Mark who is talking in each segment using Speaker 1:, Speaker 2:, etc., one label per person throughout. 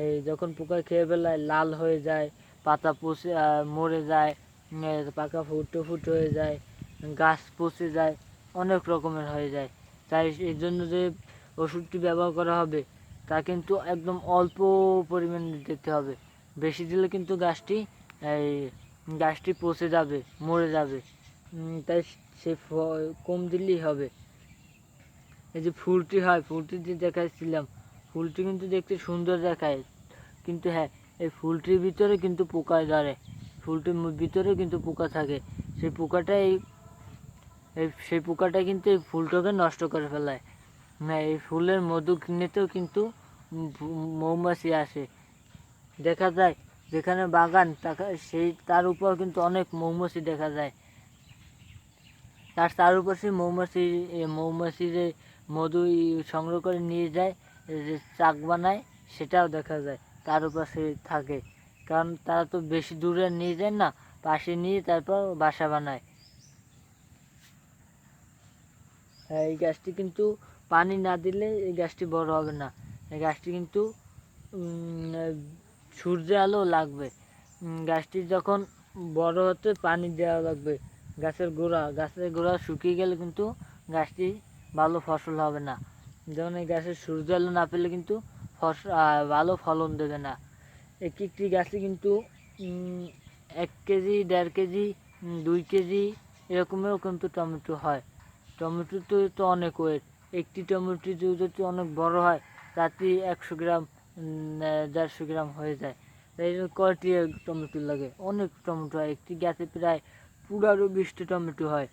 Speaker 1: এই যখন পোকা খেয়ে ফেলায় লাল হয়ে যায়, পাতা পচে মরে যায়, পাকা ফুটো ফুটো হয়ে যায়, গাছ পচে যায়, অনেক রকমের হয়ে যায়। তাই এই জন্য যে ওষুধটি ব্যবহার করা হবে তা কিন্তু একদম অল্প পরিমাণে দিতে হবে। বেশি দিলে কিন্তু গাছটি পচে যাবে, মরে যাবে। তাই সে কম দিলেই হবে। এই যে ফুলটি হয়, ফুলটি যে দেখাচ্ছিলাম, ফুলটি কিন্তু দেখতে সুন্দর দেখায়, কিন্তু হ্যাঁ, এই ফুলটির ভিতরে কিন্তু পোকা ধরে, ফুলটির ভিতরে কিন্তু পোকা থাকে। সেই সেই পোকাটা কিন্তু এই ফুলটাকে নষ্ট করে ফেলায়। না, এই ফুলের মধু নিতেও কিন্তু মৌমাছি আসে। দেখা যায় যেখানে বাগান তার উপর কিন্তু অনেক মৌমাছি দেখা যায়। তার উপর সেই মৌমাছি যে মধু সংগ্রহ করে নিয়ে যায়, যে চাক বানায়, সেটাও দেখা যায় তার উপর সে থাকে। কারণ তারা তো বেশি দূরে নিয়ে যায় না, পাশে নিয়ে তারপর বাসা বানায়। এই গাছটি কিন্তু পানি না দিলে এই গাছটি বড় হবে না। এই গাছটি কিন্তু সূর্যের আলো লাগবে। গাছটি যখন বড় হতে পানি দেওয়া লাগবে। গাছের গোড়া শুকিয়ে গেলে কিন্তু গাছটি ভালো ফসল হবে না। যেমন এই গাছের সূর্য আলো না পেলে কিন্তু ভালো ফলন দেবে না। একটি গাছে কিন্তু 1 কেজি, 1.5 কেজি, 2 কেজি এরকমেরও কিন্তু টমেটো হয়। টমেটো তো অনেক ওয়েট। একটি টমেটো যদি অনেক বড় হয়, তাতে 100 গ্রাম, 150 গ্রাম হয়ে যায়। তাই কয়টি টমেটো লাগে, অনেক টমেটো হয়। একটি গাছে প্রায় 15-20টি টমেটো হয়।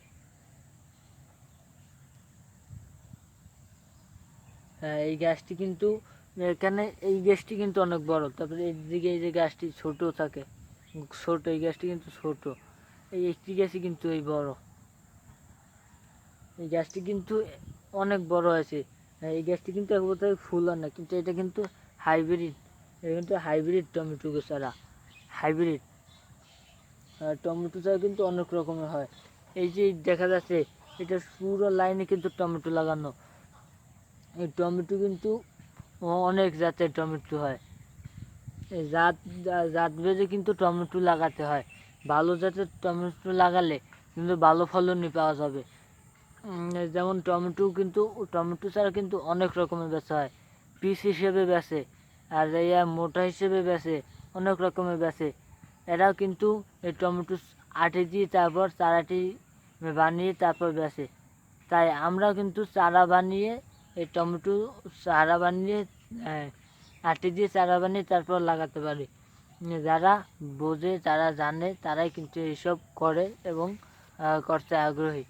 Speaker 1: এই গাছটি কিন্তু এই গাছটি কিন্তু অনেক বড়। তারপরে এদিকে এই যে গাছটি ছোট থাকে, এই গাছটি কিন্তু ছোট। এই একটি গাছই কিন্তু এই বড়। এই গাছটি কিন্তু অনেক বড় হয়েছে। এই গাছটি কিন্তু একবারে ফুল আর না, কিন্তু এটা কিন্তু হাইব্রিড। এটা কিন্তু হাইব্রিড টমেটো চারা, হাইব্রিড টমেটো চারা কিন্তু অনেক রকমের হয়। এই যে দেখা যাচ্ছে, এটা পুরো লাইনে কিন্তু টমেটো লাগানো। এই টমেটো কিন্তু অনেক জাতের টমেটো হয়। এই জাত ভেদে কিন্তু টমেটো লাগাতে হয়। ভালো জাতের টমেটো লাগালে কিন্তু ভালো ফলনই পাওয়া যাবে। যেমন টমেটো ছাড়া কিন্তু অনেক রকমের বেচা হয়। পিস হিসেবে বেচে, আর মোটা হিসেবে বেচে, অনেক রকমের বেচে। এরাও কিন্তু এই টমেটো আটি দিয়ে তারপর চারাটি বানিয়ে তারপর বেচে। তাই আমরা কিন্তু এই টমেটো চারা বানিয়ে আটি দিয়ে চারা বানিয়ে তারপর লাগাতে পারি। যারা বোঝে, যারা জানে, তারাই কিন্তু এইসব করে এবং করতে আগ্রহী।